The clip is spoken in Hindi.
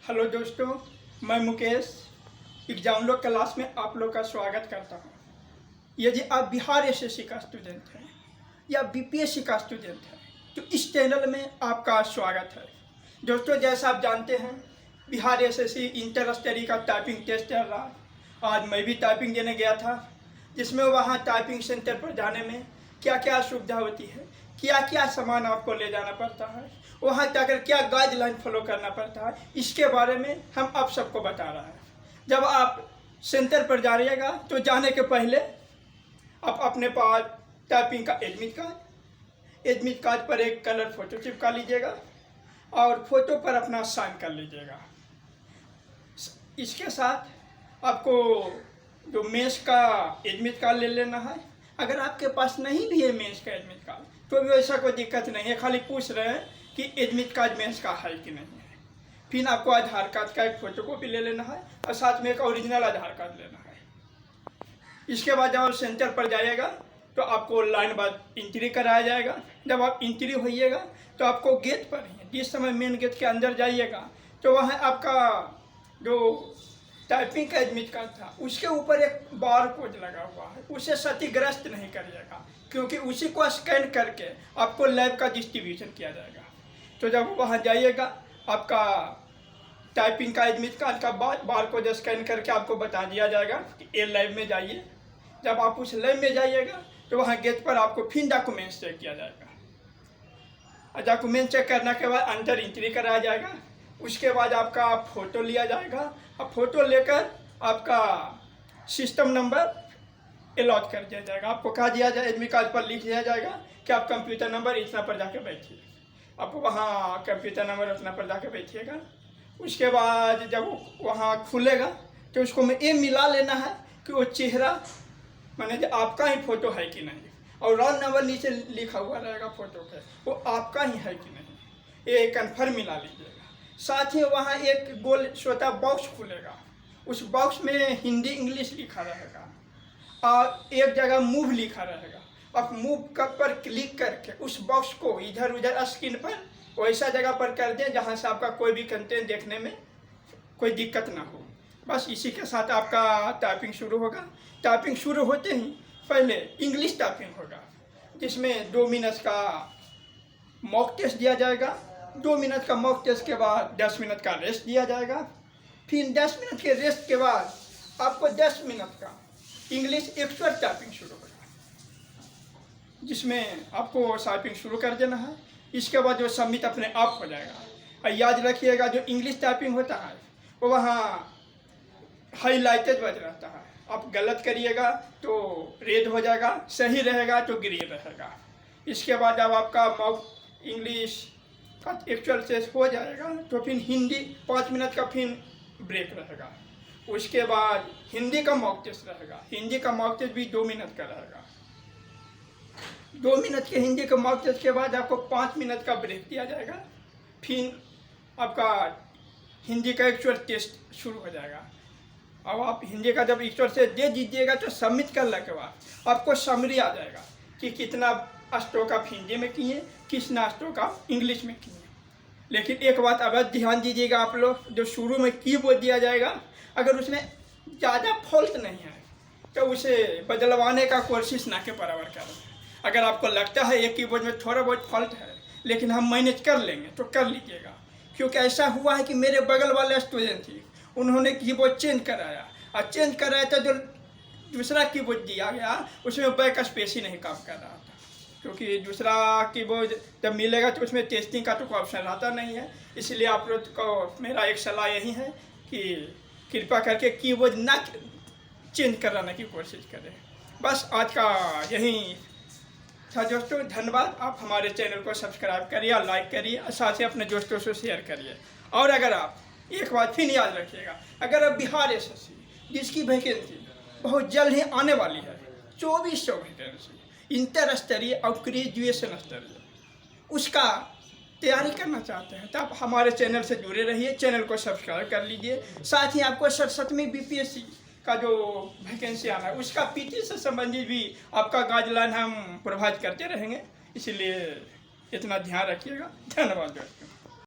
हेलो दोस्तों, मैं मुकेश एग्जाम लॉ क्लास में आप लोग का स्वागत करता हूं। यदि आप बिहार एसएससी का स्टूडेंट हैं या बीपीएससी का स्टूडेंट हैं तो इस चैनल में आपका स्वागत है। दोस्तों, जैसा आप जानते हैं बिहार एसएससी इंटर स्टडी का टाइपिंग टेस्ट चल रहा है। आज मैं भी टाइपिंग देने गया था, जिसमें वहाँ टाइपिंग सेंटर पर जाने में क्या क्या सुविधा होती है, क्या क्या सामान आपको ले जाना पड़ता है, वहाँ जाकर क्या गाइडलाइन फॉलो करना पड़ता है, इसके बारे में हम आप सबको बता रहे हैं। जब आप सेंटर पर जा रहिएगा तो जाने के पहले आप अपने पास टाइपिंग का एडमिट कार्ड पर एक कलर फोटो चिपका लीजिएगा और फोटो पर अपना साइन कर लीजिएगा। इसके साथ आपको जो मेंस का एडमिट कार्ड ले लेना है। अगर आपके पास नहीं भी है मेंस का एडमिट कार्ड तो भी ऐसा कोई दिक्कत नहीं है, खाली पूछ रहे हैं कि एडमिट कार्ड मेंस का है कि नहीं है। फिर आपको आधार कार्ड का एक फोटोकॉपी ले लेना है और साथ में एक ओरिजिनल आधार कार्ड लेना है। इसके बाद जब आप सेंटर पर जाइएगा तो आपको लाइन बाद एंट्री कराया जाएगा। जब आप एंट्री होइएगा तो आपको गेट पर ही, जिस समय मेन गेट के अंदर जाइएगा तो वहाँ आपका जो टाइपिंग का एडमिट कार्ड था उसके ऊपर एक बार कोड लगा हुआ है, उसे क्षतिग्रस्त नहीं करिएगा, क्योंकि उसी को स्कैन करके आपको लैब का डिस्ट्रीब्यूशन किया जाएगा। तो जब वहाँ जाइएगा आपका टाइपिंग का एडमिट कार्ड का बार कोड स्कैन करके आपको बता दिया जाएगा कि ये लैब में जाइए। जब आप उस लैब में जाइएगा तो वहाँ गेट पर आपको फिर डॉक्यूमेंट्स चेक किया जाएगा और डॉक्यूमेंट चेक करने के बाद अंदर एंट्री कराया जाएगा। उसके बाद आपका फ़ोटो लिया जाएगा और फोटो लेकर आपका सिस्टम नंबर अलॉट कर दिया जाएगा। आपको कहा दिया जाए, एडमिट कार्ड पर लिख दिया जाएगा कि आप कंप्यूटर नंबर इतना पर जाके बैठिए। आप वहाँ कंप्यूटर नंबर उतना पर जाके बैठिएगा। उसके बाद जब वहाँ खुलेगा तो उसको में ये मिला लेना है कि वो चेहरा माने जो आपका ही फ़ोटो है कि नहीं, और रोल नंबर नीचे लिखा हुआ रहेगा फ़ोटो पे, वो आपका ही है कि नहीं, ये कन्फर्म मिला लीजिएगा। साथ ही वहाँ एक गोल छोटा बॉक्स खुलेगा, उस बॉक्स में हिंदी इंग्लिश लिखा रहेगा और एक जगह मूव लिखा रहेगा। आप मूव पर क्लिक करके उस बॉक्स को इधर उधर स्क्रीन पर वैसा जगह पर कर दें जहाँ से आपका कोई भी कंटेंट देखने में कोई दिक्कत ना हो। बस इसी के साथ आपका टाइपिंग शुरू होगा। टाइपिंग शुरू होते ही पहले इंग्लिश टाइपिंग होगा, जिसमें 2 मिनट का मॉक टेस्ट दिया जाएगा। 2 मिनट का मॉक टेस्ट के बाद 10 मिनट का रेस्ट दिया जाएगा। फिर 10 मिनट के रेस्ट के बाद आपको 10 मिनट का इंग्लिश एक्सपर्ट टाइपिंग शुरू होगा, जिसमें आपको टाइपिंग शुरू कर देना है। इसके बाद जो सबमिट अपने आप हो जाएगा। और याद रखिएगा, जो इंग्लिश टाइपिंग होता है वो वहाँ हाईलाइटेड बज रहता है। आप गलत करिएगा तो रेड हो जाएगा, सही रहेगा तो ग्रीन रहेगा। इसके बाद जब आपका मॉक इंग्लिश का एक्चुअल टेस्ट हो जाएगा तो फिर हिंदी 5 मिनट का फिर ब्रेक रहेगा। उसके बाद हिंदी का मॉक टेस्ट रहेगा। हिंदी का मॉक टेस्ट भी 2 मिनट का रहेगा। 2 मिनट के हिंदी का मॉक टेस्ट के बाद आपको 5 मिनट का ब्रेक दिया जाएगा। फिर आपका हिंदी का एक्चुअल टेस्ट शुरू हो जाएगा। अब आप हिंदी का जब एक्चुअल टेस्ट दे दीजिएगा तो सबमिट करने के बाद आपको समरी आ जाएगा कि कितना स्ट्रोक आप हिंदी में किए, कितना स्ट्रोक आप इंग्लिश में किए। लेकिन एक बात अब ध्यान दीजिएगा आप लोग, जो शुरू में कीबोर्ड दिया जाएगा अगर उसमें ज़्यादा फॉल्ट नहीं है तो उसे बदलवाने का कोशिश ना के बराबर करें। अगर आपको लगता है एक कीबोर्ड में थोड़ा बहुत फॉल्ट है लेकिन हम मैनेज कर लेंगे तो कर लीजिएगा। क्योंकि ऐसा हुआ है कि मेरे बगल वाले स्टूडेंट थी, उन्होंने कीबोर्ड चेंज कराया और चेंज कराया तो जो दूसरा कीबोर्ड दिया गया उसमें बैक स्पेस ही नहीं काम कर रहा था। क्योंकि दूसरा कीबोर्ड जब मिलेगा तो उसमें टेस्टिंग का तो कोई ऑप्शन रहता नहीं है। इसलिए आप लोग को मेरा एक सलाह यही है कि कृपया करके कीबोर्ड ना चेंज कराने की कोशिश करें। बस आज का यही था दोस्तों, धन्यवाद। आप हमारे चैनल को सब्सक्राइब करिए, लाइक करिए और साथ ही अपने दोस्तों से शेयर करिए। और अगर आप एक बात फिर याद रखिएगा, अगर आप बिहार एसएससी जिसकी वैकेंसी बहुत जल्द ही आने वाली है, 2400 वैकेंसी इंटर स्तरीय और ग्रेजुएशन स्तरीय, उसका तैयारी करना चाहते हैं तो आप हमारे चैनल से जुड़े रहिए। चैनल को सब्सक्राइब कर लीजिए। साथ ही आपको 67वीं बीपीएससी का जो वैकेंसी आना है उसका पीटी से संबंधित भी आपका गाइडलाइन हम प्रोवाइड करते रहेंगे। इसलिए इतना ध्यान रखिएगा। धन्यवाद दोस्तों।